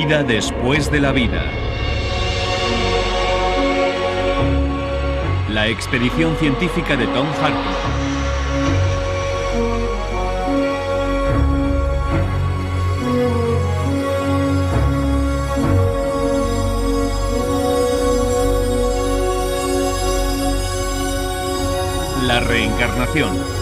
Vida después de la vida. La expedición científica de Tom Harper. La reencarnación.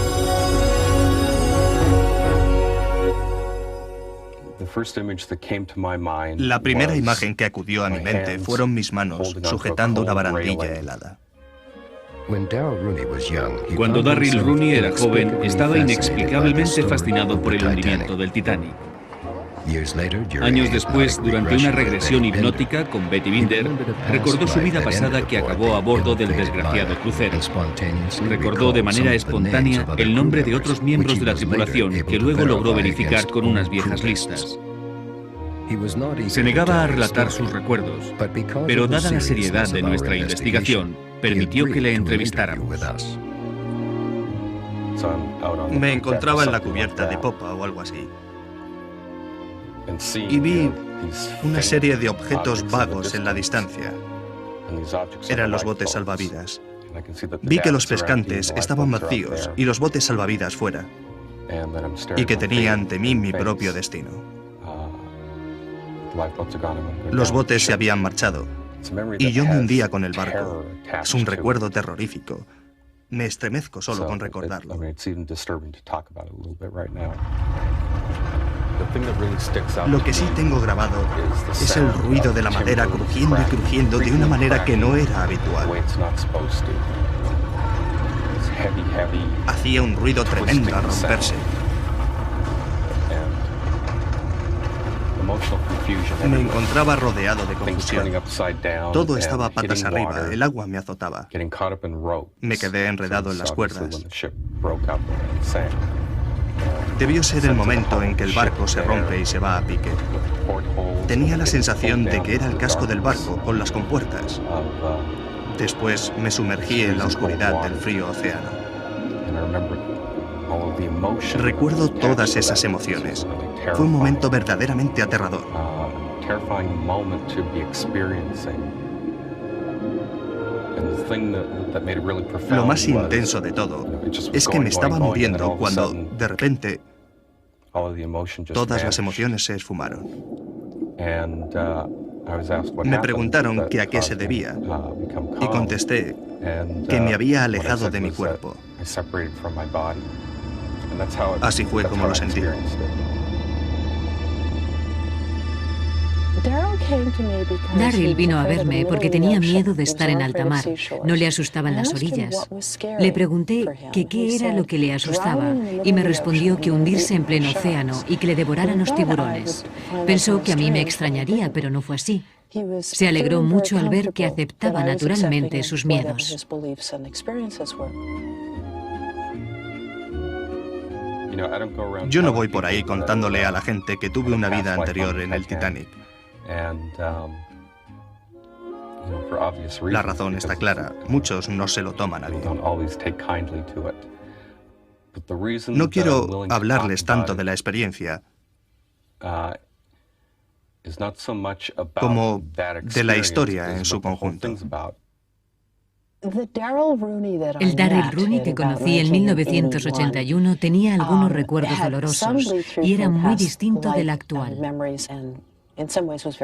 La primera imagen que acudió a mi mente fueron mis manos sujetando una barandilla helada. Cuando Darryl Rooney era joven, estaba inexplicablemente fascinado por el hundimiento del Titanic. Años después, durante una regresión hipnótica con Betty Binder, recordó su vida pasada que acabó a bordo del desgraciado crucero. Recordó de manera espontánea el nombre de otros miembros de la tripulación que luego logró verificar con unas viejas listas. Se negaba a relatar sus recuerdos, pero dada la seriedad de nuestra investigación, permitió que le entrevistáramos. Me encontraba en la cubierta de popa o algo así, y vi una serie de objetos vagos en la distancia. Eran los botes salvavidas. Vi que los pescantes estaban vacíos y los botes salvavidas fuera, y que tenía ante mí mi propio destino. Los botes se habían marchado, y yo me hundía con el barco. Es un recuerdo terrorífico. Me estremezco solo con recordarlo. Lo que sí tengo grabado es el ruido de la madera crujiendo y crujiendo de una manera que no era habitual. Hacía un ruido tremendo al romperse. Me encontraba rodeado de confusión. Todo estaba patas arriba, el agua me azotaba. Me quedé enredado en las cuerdas. Debió ser el momento en que el barco se rompe y se va a pique. Tenía la sensación de que era el casco del barco con las compuertas. Después me sumergí en la oscuridad del frío océano. Recuerdo todas esas emociones. Fue un momento verdaderamente aterrador. Lo más intenso de todo es que me estaba muriendo cuando, de repente, todas las emociones se esfumaron. Me preguntaron que a qué se debía, y contesté que me había alejado de mi cuerpo. Así fue como lo sentí. Darryl vino a verme porque tenía miedo de estar en alta mar. No le asustaban las orillas. Le pregunté que qué era lo que le asustaba y me respondió que hundirse en pleno océano y que le devoraran los tiburones. Pensó que a mí me extrañaría, pero no fue así. Se alegró mucho al ver que aceptaba naturalmente sus miedos. Yo no voy por ahí contándole a la gente que tuve una vida anterior en el Titanic. La razón está clara, muchos no se lo toman a bien. No quiero hablarles tanto de la experiencia como de la historia en su conjunto. El Darryl Rooney que conocí en 1981 tenía algunos recuerdos dolorosos y era muy distinto del actual.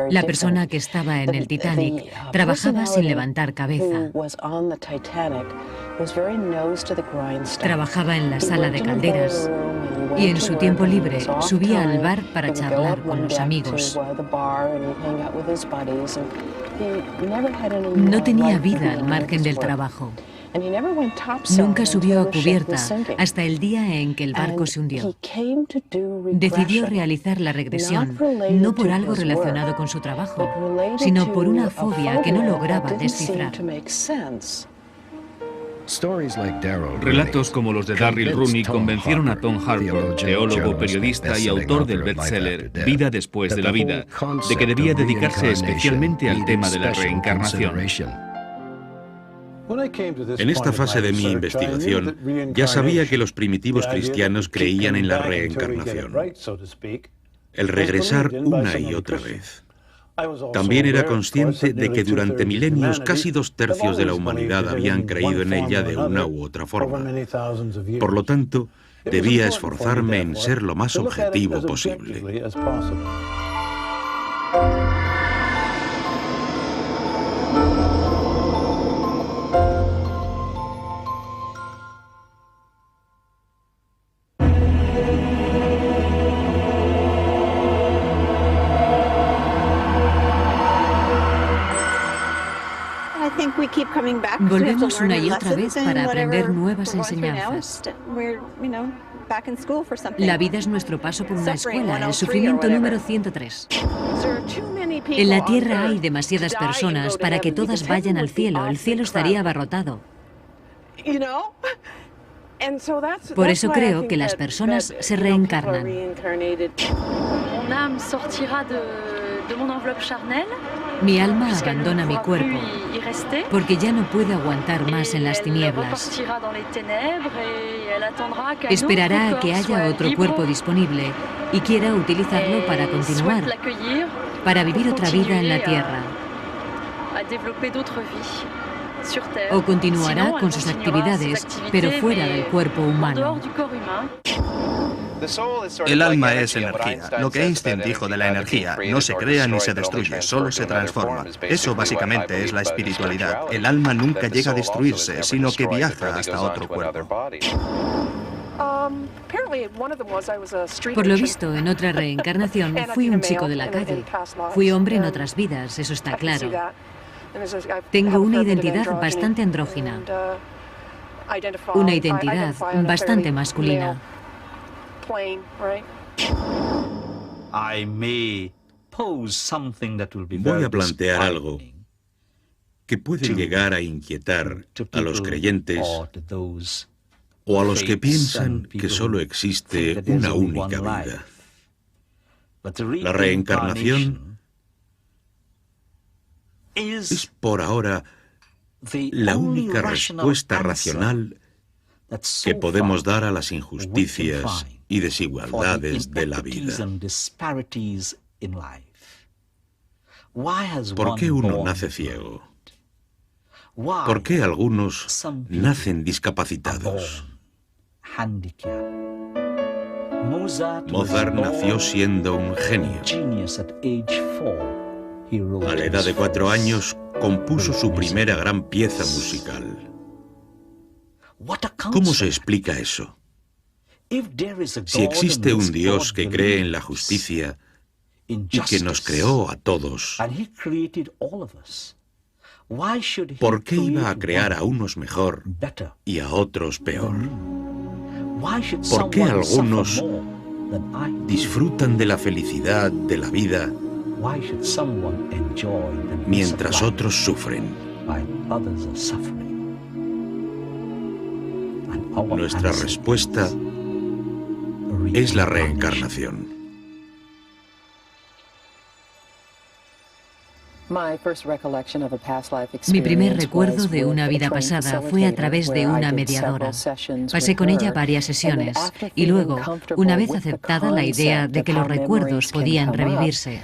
La persona que estaba en el Titanic trabajaba sin levantar cabeza. Trabajaba en la sala de calderas y en su tiempo libre subía al bar para charlar con los amigos. No tenía vida al margen del trabajo. Nunca subió a cubierta hasta el día en que el barco se hundió. Decidió realizar la regresión, no por algo relacionado con su trabajo, sino por una fobia que no lograba descifrar. Relatos como los de Darryl Rooney convencieron a Tom Harper, teólogo, periodista y autor del bestseller Vida después de la vida, de que debía dedicarse especialmente al tema de la reencarnación. En esta fase de mi investigación, ya sabía que los primitivos cristianos creían en la reencarnación, el regresar una y otra vez. También era consciente de que durante milenios casi 2/3 de la humanidad habían creído en ella de una u otra forma. Por lo tanto, debía esforzarme en ser lo más objetivo posible. Volvemos una y otra vez para aprender nuevas enseñanzas. La vida es nuestro paso por una escuela, el sufrimiento número 103. En la Tierra hay demasiadas personas para que todas vayan al cielo. El cielo estaría abarrotado. Por eso creo que las personas se reencarnan. Mi alma abandona mi cuerpo porque ya no puede aguantar más en las tinieblas. Esperará a que haya otro cuerpo disponible y quiera utilizarlo para continuar, para vivir otra vida en la Tierra. O continuará con sus actividades, pero fuera del cuerpo humano. El alma es energía. Lo que Einstein dijo de la energía no se crea ni se destruye, solo se transforma. Eso básicamente es la espiritualidad. El alma nunca llega a destruirse, sino que viaja hasta otro cuerpo. Por lo visto, en otra reencarnación fui un chico de la calle. Fui hombre en otras vidas, eso está claro. Tengo una identidad bastante andrógina. Una identidad bastante masculina. Voy a plantear algo que puede llegar a inquietar a los creyentes o a los que piensan que solo existe una única vida. La reencarnación es por ahora la única respuesta racional que podemos dar a las injusticias y desigualdades de la vida. ¿Por qué uno nace ciego? ¿Por qué algunos nacen discapacitados? Mozart nació siendo un genio. A la edad de 4 años compuso su primera gran pieza musical. ¿Cómo se explica eso? Si existe un Dios que cree en la justicia y que nos creó a todos, ¿por qué iba a crear a unos mejor y a otros peor? ¿Por qué algunos disfrutan de la felicidad de la vida mientras otros sufren? Nuestra respuesta es la reencarnación. Mi primer recuerdo de una vida pasada fue a través de una mediadora. Pasé con ella varias sesiones y luego, una vez aceptada la idea de que los recuerdos podían revivirse,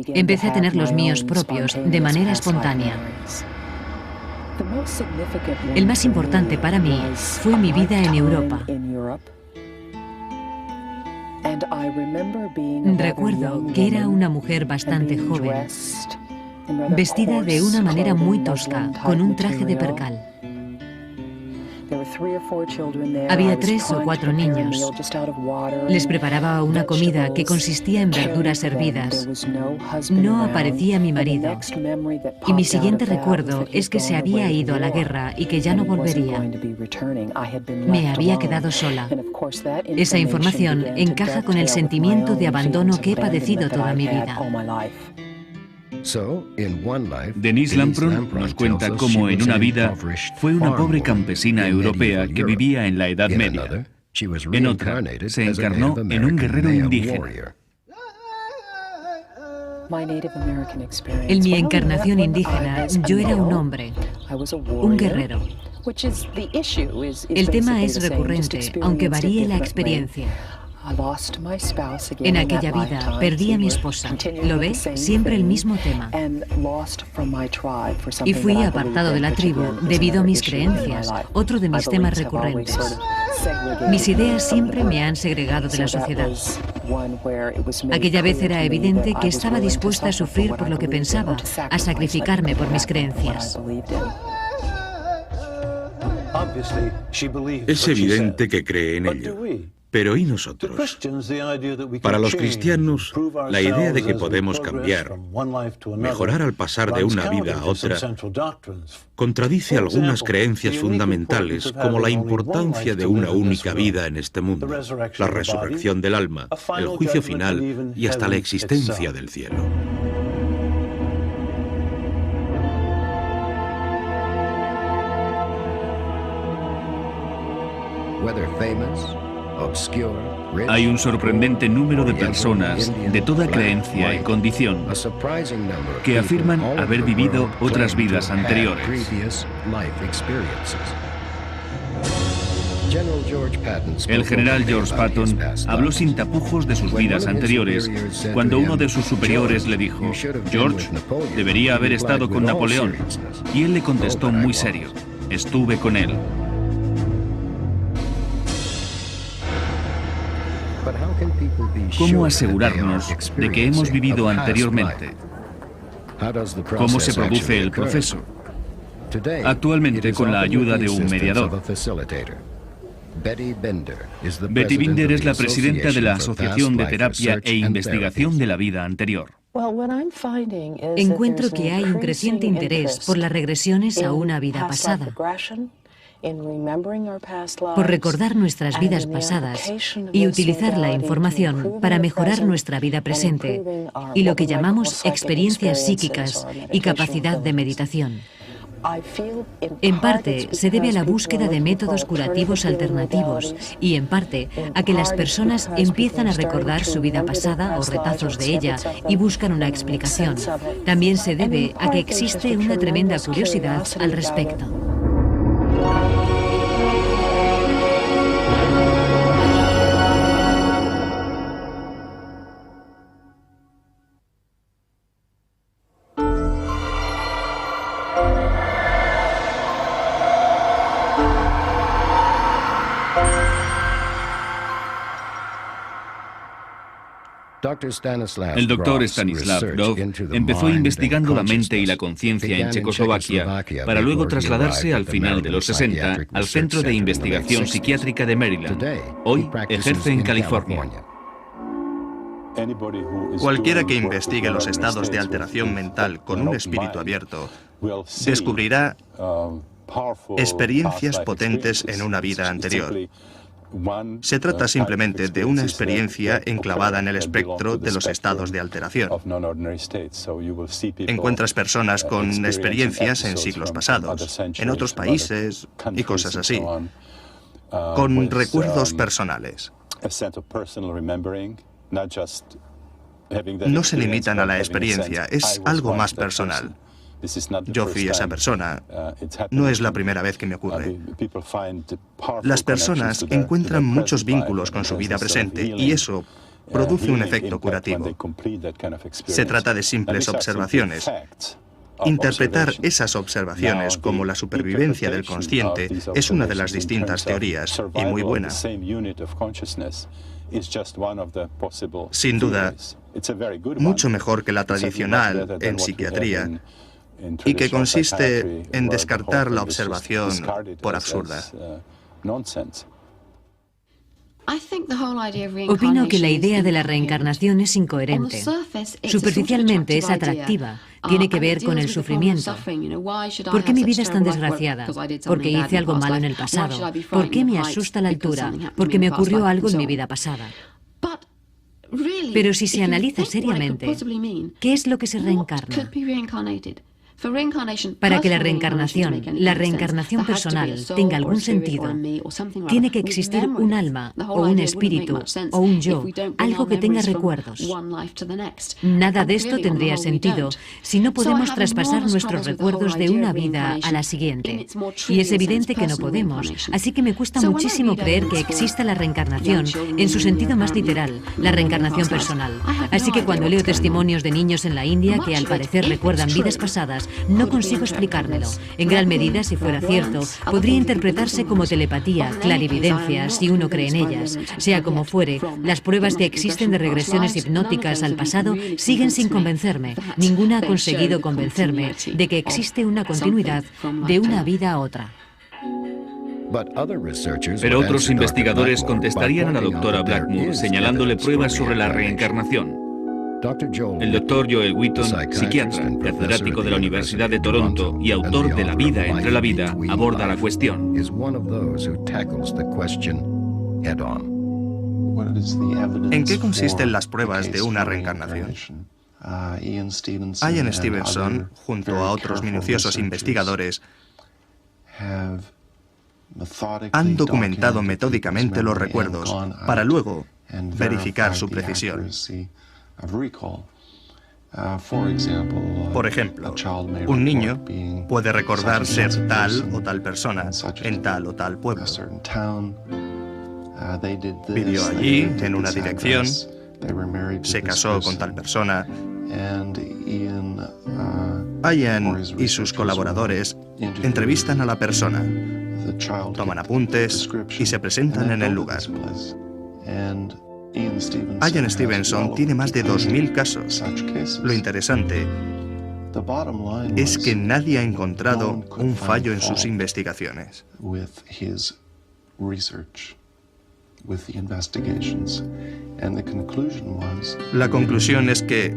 empecé a tener los míos propios de manera espontánea. El más importante para mí fue mi vida en Europa. Recuerdo que era una mujer bastante joven, vestida de una manera muy tosca, con un traje de percal. Había 3 o 4 niños. Les preparaba una comida que consistía en verduras hervidas. No aparecía mi marido. Y mi siguiente recuerdo es que se había ido a la guerra y que ya no volvería. Me había quedado sola. Esa información encaja con el sentimiento de abandono que he padecido toda mi vida. Denise Lampron nos cuenta cómo en una vida fue una pobre campesina europea que vivía en la Edad Media. En otra, se encarnó en un guerrero indígena. En mi encarnación indígena, yo era un hombre, un guerrero. El tema es recurrente, aunque varíe la experiencia. En aquella vida perdí a mi esposa. ¿Lo ves? Siempre el mismo tema. Y fui apartado de la tribu debido a mis creencias, otro de mis temas recurrentes. Mis ideas siempre me han segregado de la sociedad. Aquella vez era evidente que estaba dispuesta a sufrir por lo que pensaba, a sacrificarme por mis creencias. Es evidente que cree en ello. Pero ¿y nosotros? Para los cristianos, la idea de que podemos cambiar, mejorar al pasar de una vida a otra, contradice algunas creencias fundamentales como la importancia de una única vida en este mundo, la resurrección del alma, el juicio final y hasta la existencia del cielo. Hay un sorprendente número de personas de toda creencia y condición que afirman haber vivido otras vidas anteriores. El general George Patton habló sin tapujos de sus vidas anteriores cuando uno de sus superiores le dijo: George, debería haber estado con Napoleón. Y él le contestó muy serio: estuve con él. ¿Cómo asegurarnos de que hemos vivido anteriormente? ¿Cómo se produce el proceso? Actualmente, con la ayuda de un mediador. Betty Binder es la presidenta de la Asociación de Terapia e Investigación de la Vida Anterior. Encuentro que hay un creciente interés por las regresiones a una vida pasada, por recordar nuestras vidas pasadas y utilizar la información para mejorar nuestra vida presente y lo que llamamos experiencias psíquicas y capacidad de meditación. En parte se debe a la búsqueda de métodos curativos alternativos y en parte a que las personas empiezan a recordar su vida pasada o retazos de ella y buscan una explicación. También se debe a que existe una tremenda curiosidad al respecto. El doctor Stanislav Grof empezó investigando la mente y la conciencia en Checoslovaquia para luego trasladarse al final de los 60 al Centro de Investigación Psiquiátrica de Maryland. Hoy ejerce en California. Cualquiera que investigue los estados de alteración mental con un espíritu abierto descubrirá experiencias potentes en una vida anterior. Se trata simplemente de una experiencia enclavada en el espectro de los estados de alteración. Encuentras personas con experiencias en siglos pasados, en otros países y cosas así, con recuerdos personales. No se limitan a la experiencia, es algo más personal. Yo fui esa persona. No es la primera vez que me ocurre. Las personas encuentran muchos vínculos con su vida presente y eso produce un efecto curativo. Se trata de simples observaciones. Interpretar esas observaciones como la supervivencia del consciente es una de las distintas teorías y muy buena. Sin duda, mucho mejor que la tradicional en psiquiatría, y que consiste en descartar la observación por absurda. Opino que la idea de la reencarnación es incoherente. Superficialmente es atractiva, tiene que ver con el sufrimiento. ¿Por qué mi vida es tan desgraciada? ¿Porque hice algo malo en el pasado? ¿Por qué me asusta la altura? ¿Porque me ocurrió algo en mi vida pasada? Pero si se analiza seriamente, ¿qué es lo que se reencarna? Para que la reencarnación personal, tenga algún sentido, tiene que existir un alma, o un espíritu, o un yo, algo que tenga recuerdos. Nada de esto tendría sentido si no podemos traspasar nuestros recuerdos de una vida a la siguiente. Y es evidente que no podemos, así que me cuesta muchísimo creer que exista la reencarnación en su sentido más literal, la reencarnación personal. Así que cuando leo testimonios de niños en la India que al parecer recuerdan vidas pasadas, no consigo explicármelo. En gran medida, si fuera cierto, podría interpretarse como telepatía, clarividencia, si uno cree en ellas. Sea como fuere, las pruebas que existen de regresiones hipnóticas al pasado siguen sin convencerme. Ninguna ha conseguido convencerme de que existe una continuidad de una vida a otra. Pero otros investigadores contestarían a la doctora Blackmore señalándole pruebas sobre la reencarnación. El doctor Joel Wheaton, psiquiatra, catedrático de la Universidad de Toronto y autor de La vida entre la vida, aborda la cuestión. ¿En qué consisten las pruebas de una reencarnación? Ian Stevenson, junto a otros minuciosos investigadores, han documentado metódicamente los recuerdos para luego verificar su precisión. Por ejemplo, un niño puede recordar ser tal o tal persona en tal o tal pueblo. Vivió allí, en una dirección, se casó con tal persona. Ian y sus colaboradores entrevistan a la persona, toman apuntes y se presentan en el lugar. Ian Stevenson tiene más de 2000 casos. Lo interesante es que nadie ha encontrado un fallo en sus investigaciones. La conclusión es que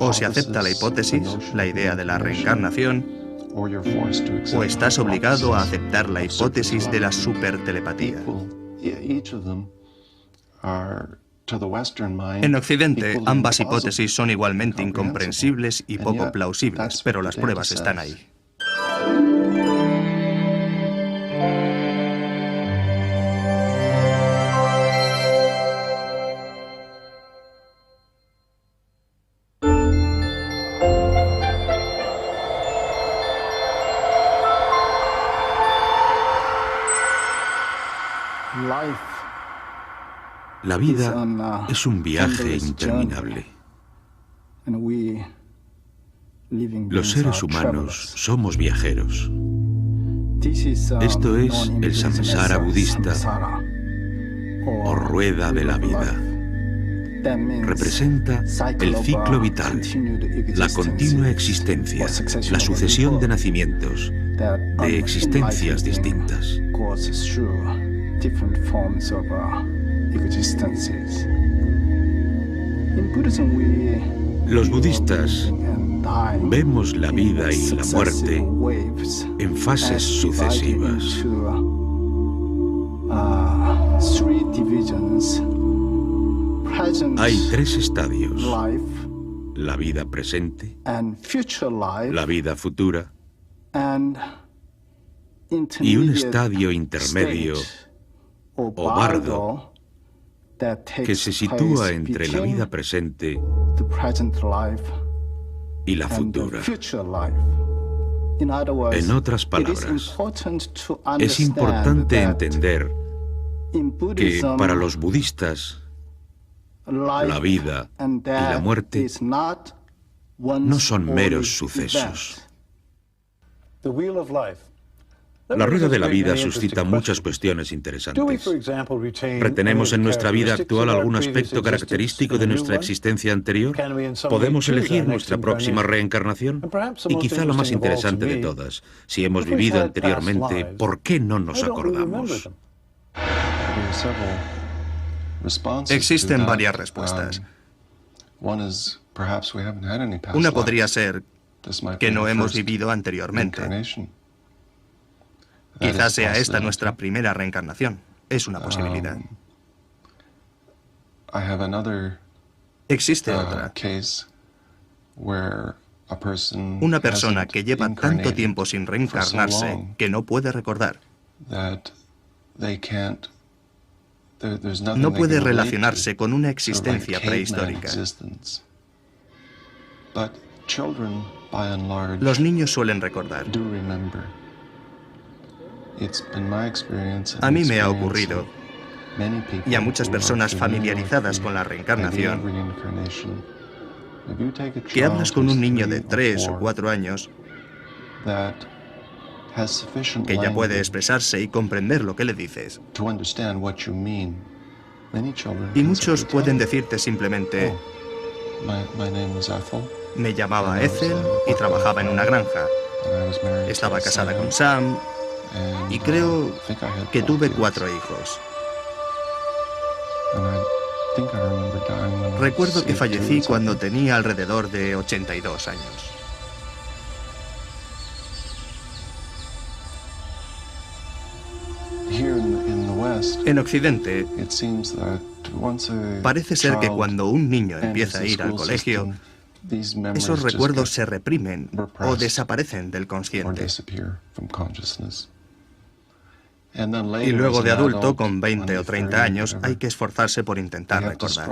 o se acepta la hipótesis, la idea de la reencarnación, o estás obligado a aceptar la hipótesis de la supertelepatía. En Occidente, ambas hipótesis son igualmente incomprensibles y poco plausibles, pero las pruebas están ahí. La vida es un viaje interminable. Los seres humanos somos viajeros. Esto es el samsara budista, o rueda de la vida. Representa el ciclo vital, la continua existencia, la sucesión de nacimientos, de existencias distintas. Los budistas vemos la vida y la muerte en fases sucesivas. Hay tres estadios: la vida presente, la vida futura y un estadio intermedio o bardo que se sitúa entre la vida presente y la futura. En otras palabras, es importante entender que para los budistas la vida y la muerte no son meros sucesos. La rueda de la vida suscita muchas cuestiones interesantes. ¿Retenemos en nuestra vida actual algún aspecto característico de nuestra existencia anterior? ¿Podemos elegir nuestra próxima reencarnación? Y quizá la más interesante de todas, si hemos vivido anteriormente, ¿por qué no nos acordamos? Existen varias respuestas. Una podría ser que no hemos vivido anteriormente. Quizás sea esta nuestra primera reencarnación. Es una posibilidad. Existe otra, Una persona que lleva tanto tiempo sin reencarnarse que no puede recordar. No puede relacionarse con una existencia prehistórica. Los niños suelen recordar. A mí me ha ocurrido, y a muchas personas familiarizadas con la reencarnación, que hablas con un niño de 3 o 4 años que ya puede expresarse y comprender lo que le dices. Y muchos pueden decirte simplemente: me llamaba Ethel y trabajaba en una granja. Estaba casada con Sam y creo que tuve 4 hijos. Recuerdo que fallecí cuando tenía alrededor de 82 años. En Occidente, parece ser que cuando un niño empieza a ir al colegio, esos recuerdos se reprimen o desaparecen del consciente. Y luego de adulto, con 20 o 30 años, hay que esforzarse por intentar recordar.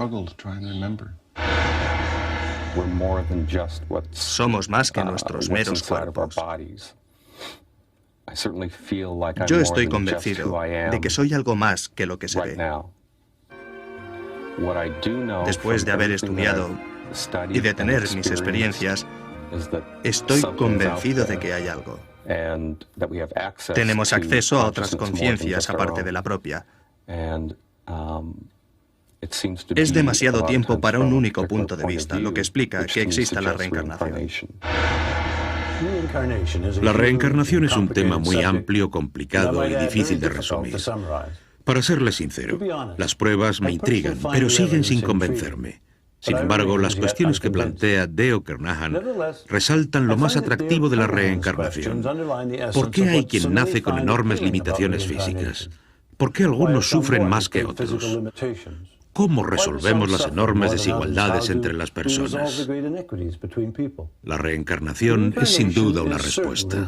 Somos más que nuestros meros cuerpos. Yo estoy convencido de que soy algo más que lo que se ve. Después de haber estudiado y de tener mis experiencias, estoy convencido de que hay algo. Tenemos acceso a otras conciencias aparte de la propia. Es demasiado tiempo para un único punto de vista, lo que explica que exista la reencarnación. La reencarnación es un tema muy amplio, complicado y difícil de resumir. Para serle sincero, las pruebas me intrigan, pero siguen sin convencerme. Sin embargo, las cuestiones que plantea Deo Kernahan resaltan lo más atractivo de la reencarnación. ¿Por qué hay quien nace con enormes limitaciones físicas? ¿Por qué algunos sufren más que otros? ¿Cómo resolvemos las enormes desigualdades entre las personas? La reencarnación es sin duda una respuesta.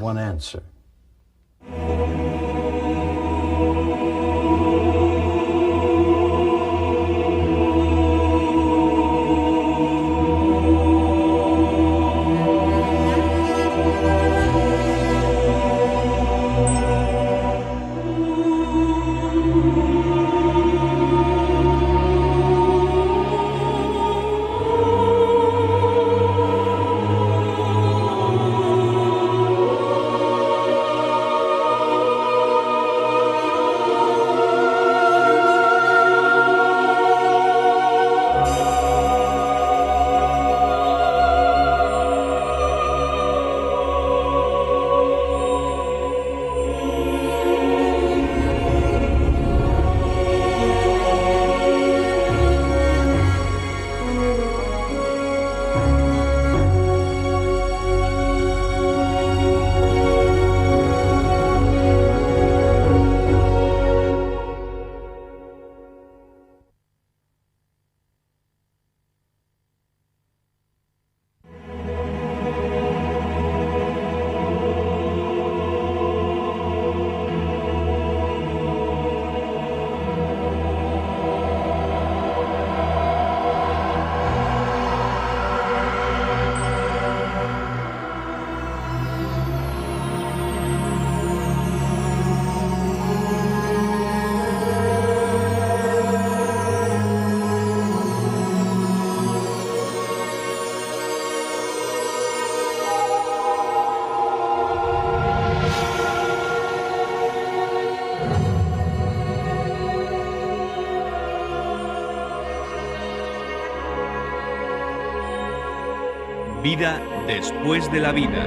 Vida después de la vida.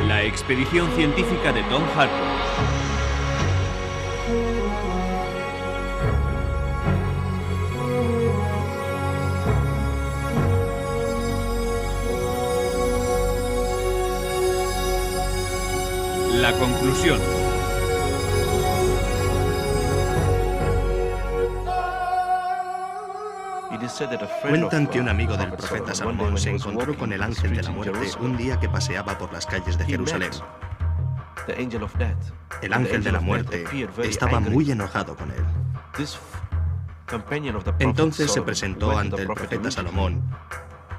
La expedición científica de Tom Harper. La conclusión. Cuentan que un amigo del profeta Salomón se encontró con el ángel de la muerte un día que paseaba por las calles de Jerusalén. El ángel de la muerte estaba muy enojado con él. Entonces se presentó ante el profeta Salomón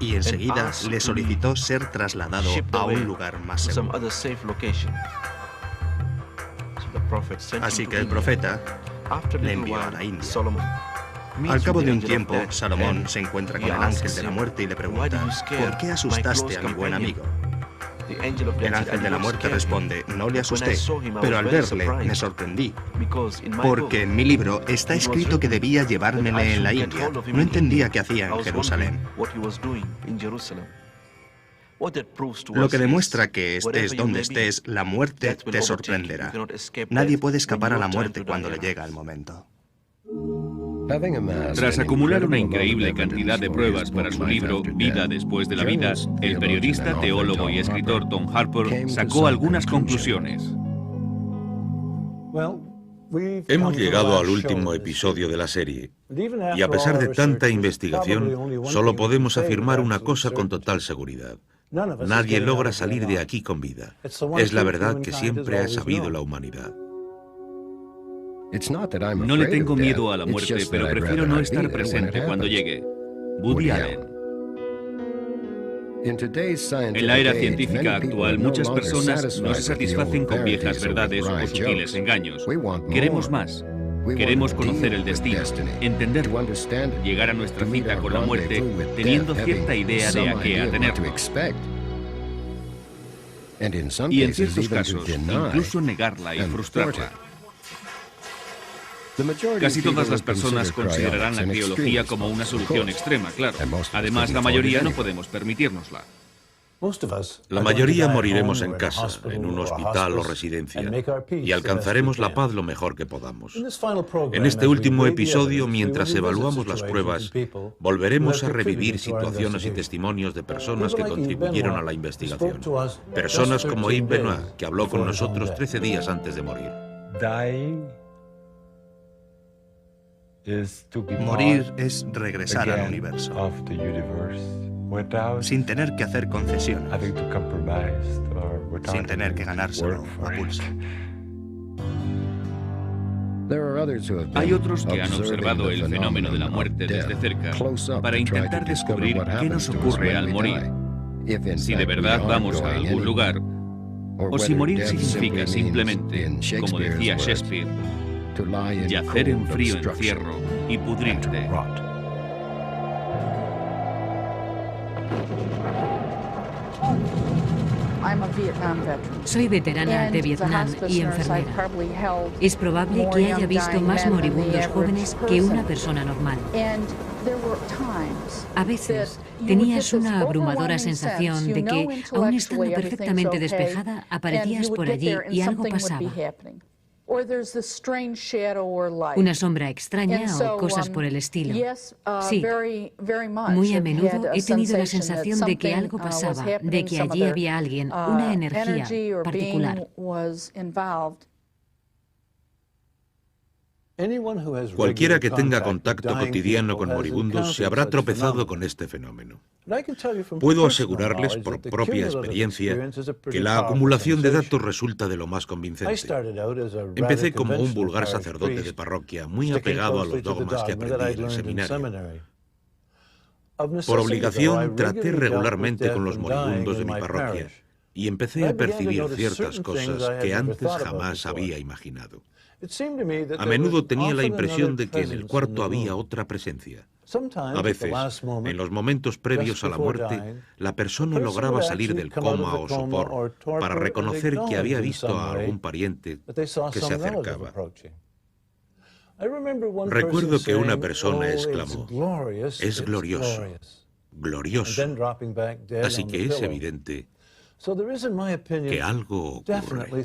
y enseguida le solicitó ser trasladado a un lugar más seguro. Así que el profeta le envió a la India. Al cabo de un tiempo, Salomón se encuentra con el ángel de la muerte y le pregunta: ¿por qué asustaste a mi buen amigo? El ángel de la muerte responde: no le asusté, pero al verle me sorprendí, porque en mi libro está escrito que debía llevármele en la India. No entendía qué hacía en Jerusalén. Lo que demuestra que estés donde estés, la muerte te sorprenderá. Nadie puede escapar a la muerte cuando le llega el momento. Tras acumular una increíble cantidad de pruebas para su libro Vida después de la vida, el periodista, teólogo y escritor Tom Harpur sacó algunas conclusiones. Hemos llegado al último episodio de la serie, y a pesar de tanta investigación, solo podemos afirmar una cosa con total seguridad. Nadie logra salir de aquí con vida. Es la verdad que siempre ha sabido la humanidad. No le tengo miedo a la muerte, pero prefiero no estar presente cuando llegue. Woody Allen. En la era científica actual, muchas personas no se satisfacen con viejas verdades o sutiles engaños. Queremos más. Queremos conocer el destino, entenderlo, llegar a nuestra cita con la muerte teniendo cierta idea de a qué atenernos. Y en ciertos casos, incluso negarla y frustrarla. Casi todas las personas considerarán la criología como una solución extrema, claro. Además, la mayoría no podemos permitírnosla. La mayoría moriremos en casa, en un hospital o residencia, y alcanzaremos la paz lo mejor que podamos. En este último episodio, mientras evaluamos las pruebas, volveremos a revivir situaciones y testimonios de personas que contribuyeron a la investigación. Personas como Yves Benoit, que habló con nosotros 13 días antes de morir. Morir es regresar al universo, sin tener que hacer concesiones, sin tener que ganárselo a pulso. Hay otros que han observado el fenómeno de la muerte desde cerca para intentar descubrir qué nos ocurre al morir, si de verdad vamos a algún lugar, o si morir significa simplemente, como decía Shakespeare, yacer en frío encierro y pudrirte. Soy veterana de Vietnam y enfermera. Es probable que haya visto más moribundos jóvenes que una persona normal. A veces tenías una abrumadora sensación de que, aun estando perfectamente despejada, aparecías por allí y algo pasaba. Una sombra extraña o cosas por el estilo. Sí, muy a menudo he tenido la sensación de que algo pasaba, de que allí había alguien, una energía particular. Cualquiera que tenga contacto cotidiano con moribundos se habrá tropezado con este fenómeno. Puedo asegurarles por propia experiencia que la acumulación de datos resulta de lo más convincente. Empecé como un vulgar sacerdote de parroquia, muy apegado a los dogmas que aprendí en el seminario. Por obligación, traté regularmente con los moribundos de mi parroquia y empecé a percibir ciertas cosas que antes jamás había imaginado. A menudo tenía la impresión de que en el cuarto había otra presencia. A veces, en los momentos previos a la muerte, la persona lograba salir del coma o sopor para reconocer que había visto a algún pariente que se acercaba. Recuerdo que una persona exclamó: "Es glorioso, glorioso". Así que es evidente que algo ocurre.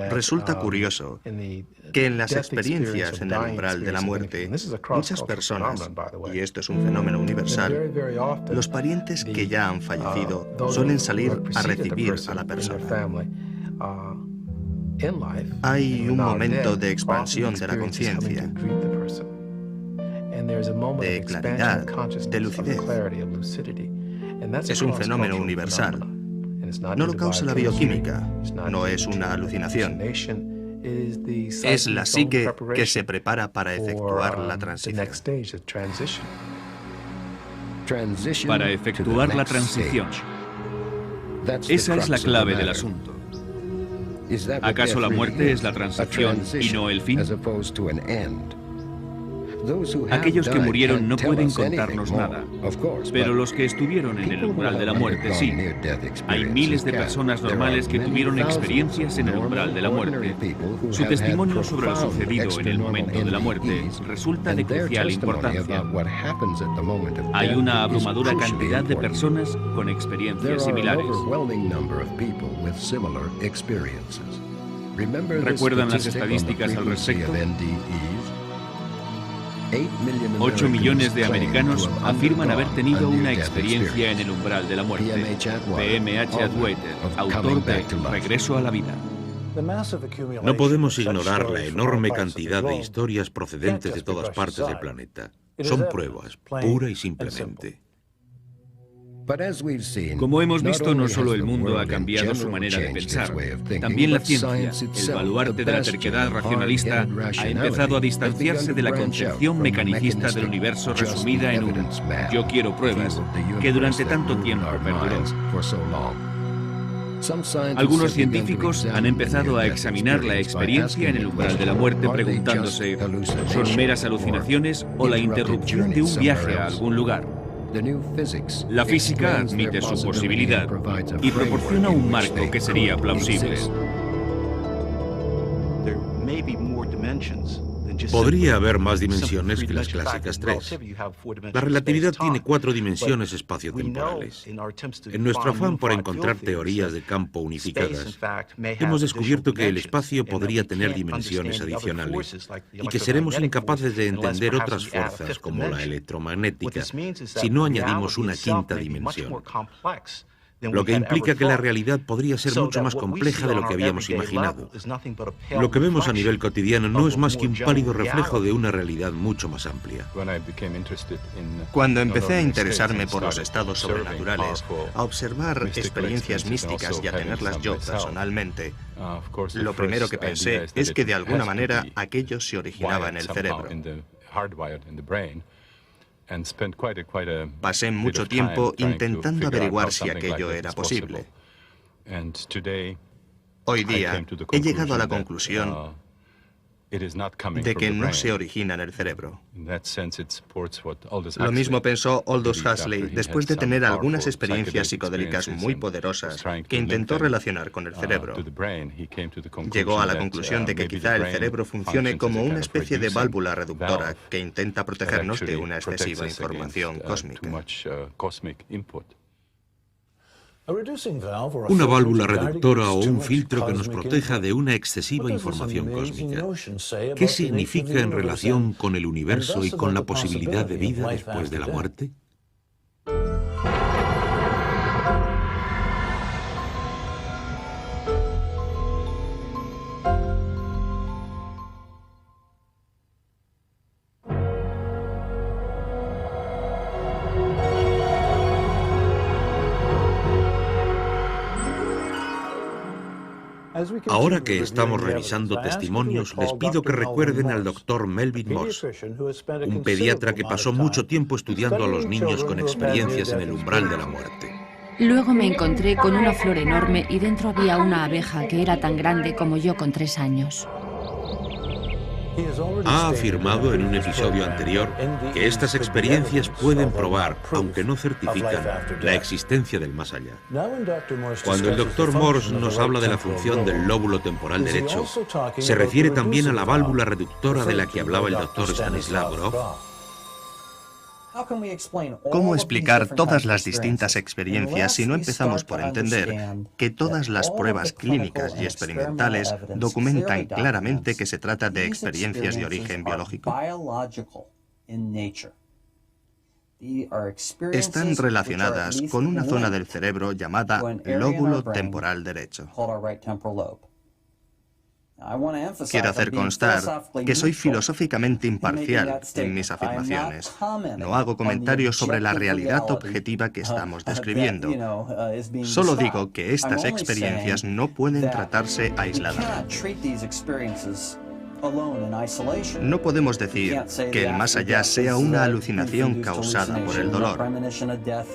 Resulta curioso que en las experiencias en el umbral de la muerte, muchas personas, y esto es un fenómeno universal, los parientes que ya han fallecido suelen salir a recibir a la persona. Hay un momento de expansión de la conciencia, de claridad, de lucidez. Es un fenómeno universal. No lo causa la bioquímica, no es una alucinación. Es la psique que se prepara para efectuar la transición. Para efectuar la transición. Esa es la clave del asunto. ¿Acaso la muerte es la transición y no el fin? Aquellos que murieron no pueden contarnos nada, pero los que estuvieron en el umbral de la muerte sí. Hay miles de personas normales que tuvieron experiencias en el umbral de la muerte. Su testimonio sobre lo sucedido en el momento de la muerte resulta de crucial importancia. Hay una abrumadora cantidad de personas con experiencias similares. ¿Recuerdan las estadísticas al respecto? 8 millones de americanos afirman haber tenido una experiencia en el umbral de la muerte. PMH Atwater, autor de Regreso a la vida. No podemos ignorar la enorme cantidad de historias procedentes de todas partes del planeta. Son pruebas, pura y simplemente. Como hemos visto, no solo el mundo ha cambiado su manera de pensar, también la ciencia, el baluarte de la terquedad racionalista, ha empezado a distanciarse de la concepción mecanicista del universo resumida en un «yo quiero pruebas» que durante tanto tiempo perduró. Algunos científicos han empezado a examinar la experiencia en el umbral de la muerte preguntándose ¿son meras alucinaciones o la interrupción de un viaje a algún lugar? La física admite su posibilidad y proporciona un marco que sería plausible. Podría haber más dimensiones que las clásicas 3. La relatividad tiene 4 dimensiones espaciotemporales. En nuestro afán por encontrar teorías de campo unificadas, hemos descubierto que el espacio podría tener dimensiones adicionales y que seremos incapaces de entender otras fuerzas como la electromagnética si no añadimos una quinta dimensión. Lo que implica que la realidad podría ser mucho más compleja de lo que habíamos imaginado. Lo que vemos a nivel cotidiano no es más que un pálido reflejo de una realidad mucho más amplia. Cuando empecé a interesarme por los estados sobrenaturales, a observar experiencias místicas y a tenerlas yo personalmente, lo primero que pensé es que de alguna manera aquello se originaba en el cerebro. Pasé mucho tiempo intentando averiguar si aquello era posible. Hoy día he llegado a la conclusión de que no se origina en el cerebro. Lo mismo pensó Aldous Huxley después de tener algunas experiencias psicodélicas muy poderosas que intentó relacionar con el cerebro. Llegó a la conclusión de que quizá el cerebro funcione como una especie de válvula reductora que intenta protegernos de una excesiva información cósmica. Una válvula reductora o un filtro que nos proteja de una excesiva información cósmica. ¿Qué significa en relación con el universo y con la posibilidad de vida después de la muerte? Ahora que estamos revisando testimonios, les pido que recuerden al Dr. Melvin Morse, un pediatra que pasó mucho tiempo estudiando a los niños con experiencias en el umbral de la muerte. Luego me encontré con una flor enorme y dentro había una abeja que era tan grande como yo con 3 años. Ha afirmado en un episodio anterior que estas experiencias pueden probar, aunque no certifican, la existencia del más allá. Cuando el Dr. Morse nos habla de la función del lóbulo temporal derecho, se refiere también a la válvula reductora de la que hablaba el Dr. Stanislav Grof. ¿Cómo explicar todas las distintas experiencias si no empezamos por entender que todas las pruebas clínicas y experimentales documentan claramente que se trata de experiencias de origen biológico? Están relacionadas con una zona del cerebro llamada lóbulo temporal derecho. Quiero hacer constar que soy filosóficamente imparcial en mis afirmaciones. No hago comentarios sobre la realidad objetiva que estamos describiendo. Solo digo que estas experiencias no pueden tratarse aisladas. No podemos decir que el más allá sea una alucinación causada por el dolor,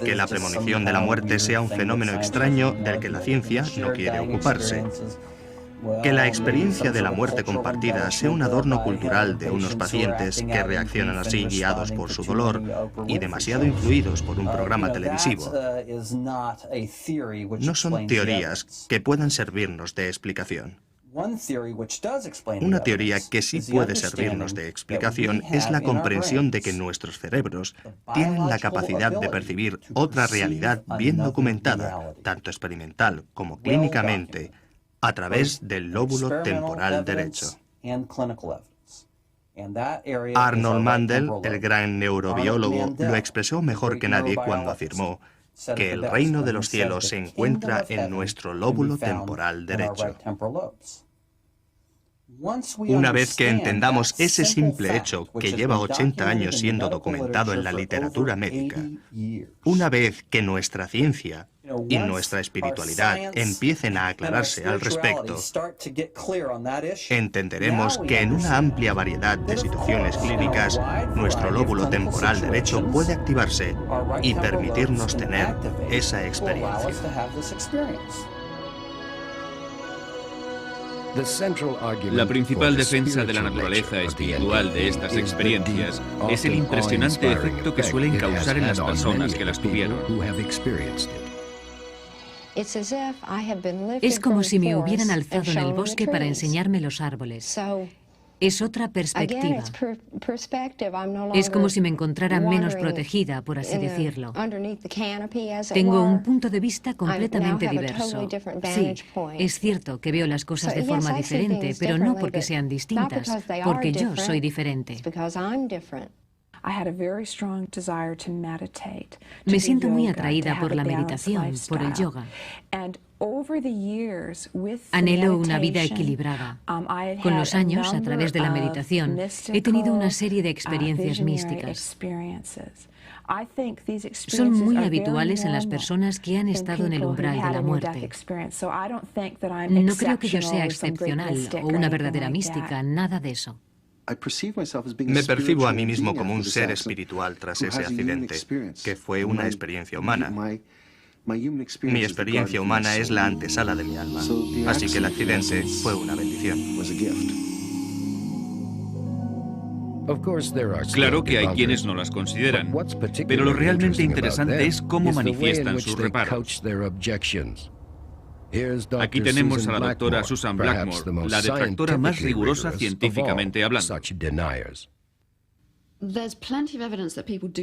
que la premonición de la muerte sea un fenómeno extraño del que la ciencia no quiere ocuparse, que la experiencia de la muerte compartida sea un adorno cultural de unos pacientes que reaccionan así guiados por su dolor y demasiado influidos por un programa televisivo. No son teorías que puedan servirnos de explicación. Una teoría que sí puede servirnos de explicación es la comprensión de que nuestros cerebros tienen la capacidad de percibir otra realidad bien documentada, tanto experimental como clínicamente, a través del lóbulo temporal derecho. Arnold Mandel, el gran neurobiólogo, lo expresó mejor que nadie cuando afirmó que el reino de los cielos se encuentra en nuestro lóbulo temporal derecho. Una vez que entendamos ese simple hecho que lleva 80 años siendo documentado en la literatura médica, una vez que nuestra ciencia y nuestra espiritualidad empiecen a aclararse al respecto, entenderemos que en una amplia variedad de situaciones clínicas, nuestro lóbulo temporal derecho puede activarse y permitirnos tener esa experiencia. La principal defensa de la naturaleza espiritual de estas experiencias es el impresionante efecto que suelen causar en las personas que las tuvieron. Es como si me hubieran alzado en el bosque para enseñarme los árboles. Es otra perspectiva. Es como si me encontrara menos protegida, por así decirlo. Tengo un punto de vista completamente diverso. Sí, es cierto que veo las cosas de forma diferente, pero no porque sean distintas, porque yo soy diferente. Me siento muy atraída por la meditación, por el yoga. Anhelo una vida equilibrada. Con los años, a través de la meditación, he tenido una serie de experiencias místicas. Son muy habituales en las personas que han estado en el umbral de la muerte. No creo que yo sea excepcional o una verdadera mística, nada de eso. Me percibo a mí mismo como un ser espiritual tras ese accidente, que fue una experiencia humana. Mi experiencia humana es la antesala de mi alma, así que el accidente fue una bendición. Claro que hay quienes no las consideran, pero lo realmente interesante es cómo manifiestan sus reparos. Aquí tenemos a la doctora Susan Blackmore, la detractora más rigurosa científicamente hablando.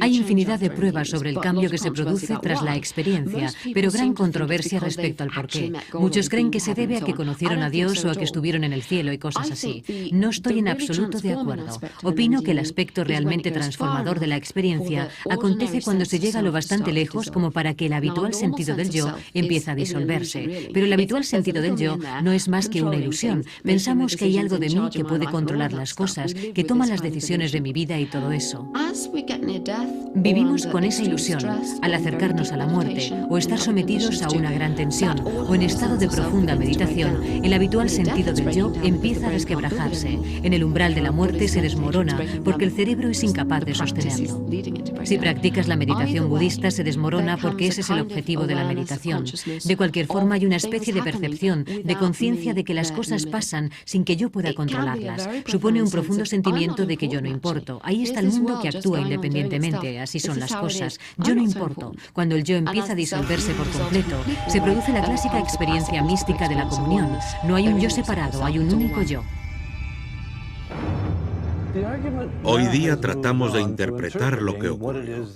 Hay infinidad de pruebas sobre el cambio que se produce tras la experiencia, pero gran controversia respecto al porqué. Muchos creen que se debe a que conocieron a Dios o a que estuvieron en el cielo y cosas así. No estoy en absoluto de acuerdo. Opino que el aspecto realmente transformador de la experiencia acontece cuando se llega lo bastante lejos como para que el habitual sentido del yo empiece a disolverse. Pero el habitual sentido del yo no es más que una ilusión. Pensamos que hay algo de mí que puede controlar las cosas, que toma las decisiones de mi vida y todo eso. Vivimos con esa ilusión al acercarnos a la muerte o estar sometidos a una gran tensión o en estado de profunda meditación. El habitual sentido del yo empieza a resquebrajarse. En el umbral de la muerte se desmorona porque el cerebro es incapaz de sostenerlo. Si practicas la meditación budista se desmorona porque ese es el objetivo de la meditación. De cualquier forma hay una especie de percepción, de conciencia de que las cosas pasan sin que yo pueda controlarlas. Supone un profundo sentimiento de que yo no importo. Ahí está el mundo que actúa independientemente, así son las cosas. Yo no importo. Cuando el yo empieza a disolverse por completo, se produce la clásica experiencia mística de la comunión. No hay un yo separado, hay un único yo. Hoy día tratamos de interpretar lo que ocurrió.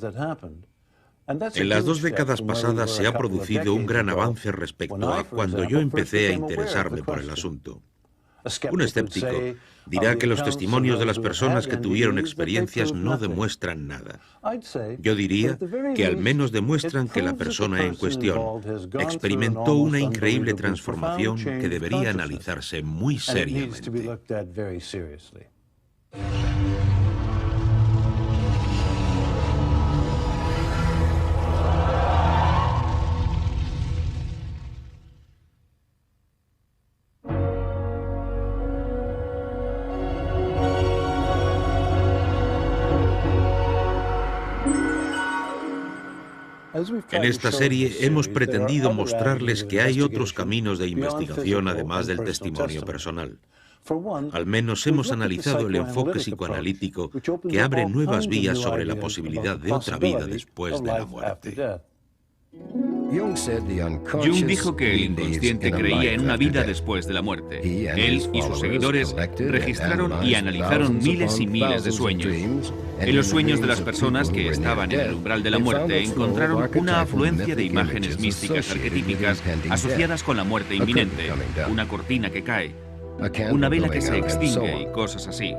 En las 2 décadas pasadas se ha producido un gran avance respecto a cuando yo empecé a interesarme por el asunto. Un escéptico dirá que los testimonios de las personas que tuvieron experiencias no demuestran nada. Yo diría que al menos demuestran que la persona en cuestión experimentó una increíble transformación que debería analizarse muy seriamente. En esta serie hemos pretendido mostrarles que hay otros caminos de investigación además del testimonio personal. Al menos hemos analizado el enfoque psicoanalítico que abre nuevas vías sobre la posibilidad de otra vida después de la muerte. Jung dijo que el inconsciente creía en una vida después de la muerte. Él y sus seguidores registraron y analizaron miles y miles de sueños. En los sueños de las personas que estaban en el umbral de la muerte encontraron una afluencia de imágenes místicas arquetípicas asociadas con la muerte inminente, una cortina que cae, una vela que se extingue y cosas así.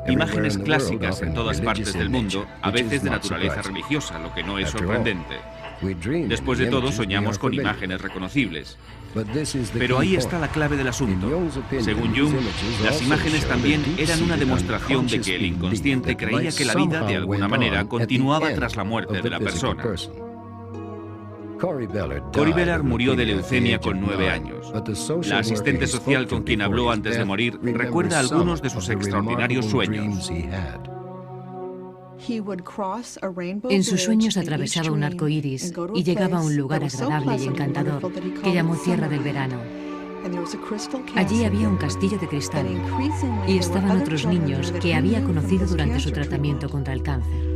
Imágenes clásicas en todas partes del mundo, a veces de naturaleza religiosa, lo que no es sorprendente. Después de todo, soñamos con imágenes reconocibles. Pero ahí está la clave del asunto. Según Jung, las imágenes también eran una demostración de que el inconsciente creía que la vida, de alguna manera, continuaba tras la muerte de la persona. Cory Bellard murió de leucemia con 9 años. La asistente social con quien habló antes de morir recuerda algunos de sus extraordinarios sueños. En sus sueños atravesaba un arco iris y llegaba a un lugar agradable y encantador que llamó Tierra del Verano. Allí había un castillo de cristal y estaban otros niños que había conocido durante su tratamiento contra el cáncer.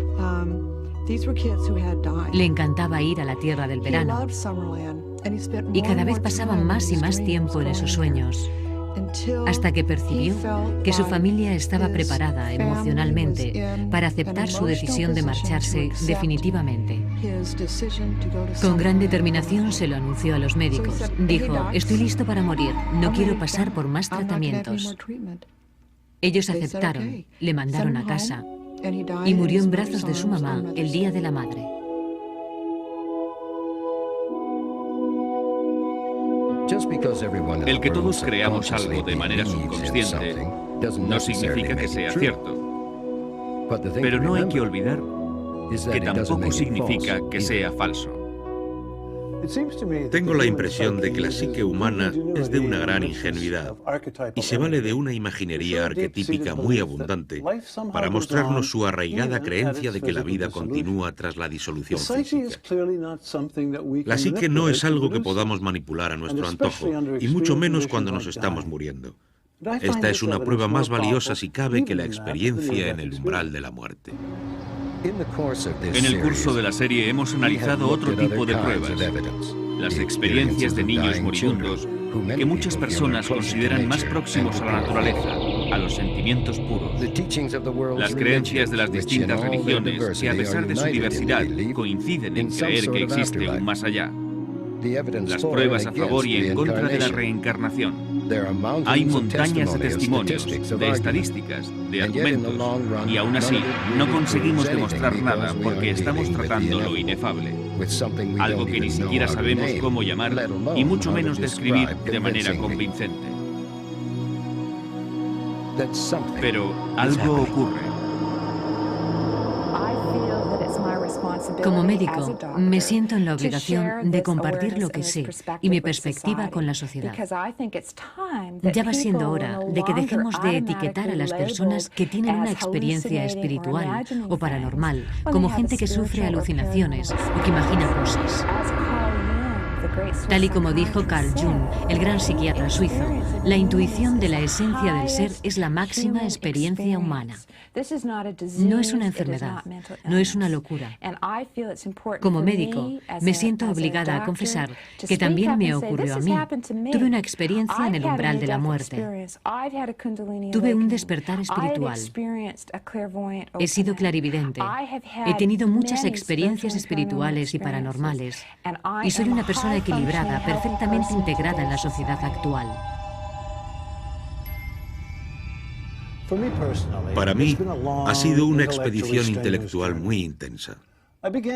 Le encantaba ir a la Tierra del Verano y cada vez pasaban más y más tiempo en esos sueños, hasta que percibió que su familia estaba preparada emocionalmente para aceptar su decisión de marcharse definitivamente. Con gran determinación se lo anunció a los médicos. Dijo: estoy listo para morir, no quiero pasar por más tratamientos. Ellos aceptaron, le mandaron a casa y murió en brazos de su mamá el Día de la Madre. El que todos creamos algo de manera subconsciente no significa que sea cierto. Pero no hay que olvidar que tampoco significa que sea falso. Tengo la impresión de que la psique humana es de una gran ingenuidad y se vale de una imaginería arquetípica muy abundante para mostrarnos su arraigada creencia de que la vida continúa tras la disolución física. La psique no es algo que podamos manipular a nuestro antojo, y mucho menos cuando nos estamos muriendo. Esta es una prueba más valiosa, si cabe, que la experiencia en el umbral de la muerte. En el curso de la serie hemos analizado otro tipo de pruebas, las experiencias de niños moribundos, que muchas personas consideran más próximos a la naturaleza, a los sentimientos puros. Las creencias de las distintas religiones, que a pesar de su diversidad, coinciden en creer que existe un más allá. Las pruebas a favor y en contra de la reencarnación. Hay montañas de testimonios, de estadísticas, de argumentos, y aún así no conseguimos demostrar nada porque estamos tratando lo inefable, algo que ni siquiera sabemos cómo llamar y mucho menos describir de manera convincente. Pero algo ocurre. Como médico, me siento en la obligación de compartir lo que sé y mi perspectiva con la sociedad. Ya va siendo hora de que dejemos de etiquetar a las personas que tienen una experiencia espiritual o paranormal como gente que sufre alucinaciones o que imagina cosas. Tal y como dijo Carl Jung, el gran psiquiatra suizo, la intuición de la esencia del ser es la máxima experiencia humana. No es una enfermedad, no es una locura. Como médico, me siento obligada a confesar que también me ocurrió a mí. Tuve una experiencia en el umbral de la muerte. Tuve un despertar espiritual. He sido clarividente. He tenido muchas experiencias espirituales y paranormales. Y soy una persona equilibrada, perfectamente integrada en la sociedad actual. Para mí, ha sido una expedición intelectual muy intensa.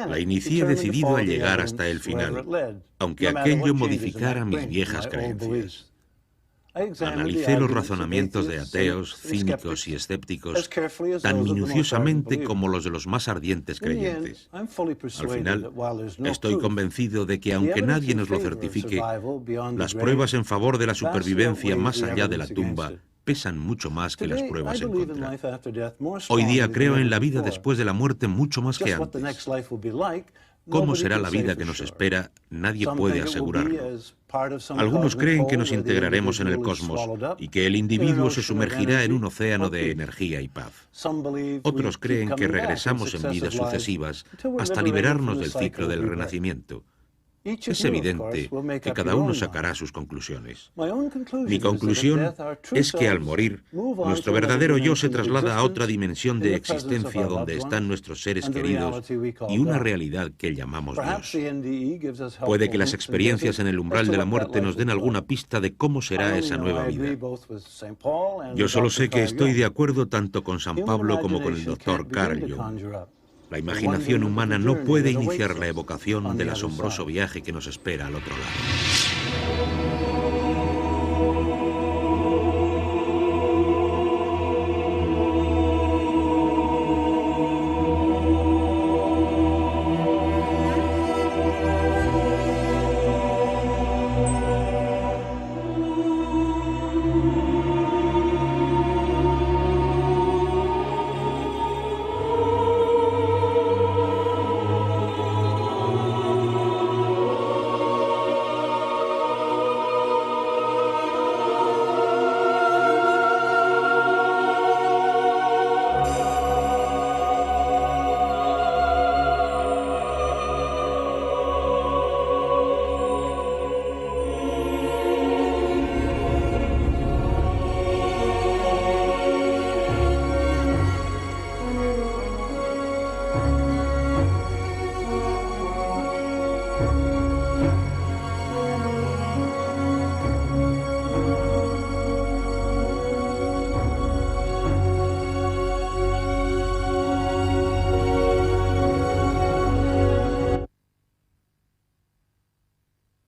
La inicié decidido a llegar hasta el final, aunque aquello modificara mis viejas creencias. Analicé los razonamientos de ateos, cínicos y escépticos tan minuciosamente como los de los más ardientes creyentes. Al final, estoy convencido de que aunque nadie nos lo certifique, las pruebas en favor de la supervivencia más allá de la tumba pesan mucho más que las pruebas en contra. Hoy día creo en la vida después de la muerte mucho más que antes. ¿Cómo será la vida que nos espera? Nadie puede asegurarlo. Algunos creen que nos integraremos en el cosmos y que el individuo se sumergirá en un océano de energía y paz. Otros creen que regresamos en vidas sucesivas hasta liberarnos del ciclo del renacimiento. Es evidente que cada uno sacará sus conclusiones. Mi conclusión es que al morir, nuestro verdadero yo se traslada a otra dimensión de existencia donde están nuestros seres queridos y una realidad que llamamos Dios. Puede que las experiencias en el umbral de la muerte nos den alguna pista de cómo será esa nueva vida. Yo solo sé que estoy de acuerdo tanto con San Pablo como con el Dr. Carl Jung. La imaginación humana no puede iniciar la evocación del asombroso viaje que nos espera al otro lado.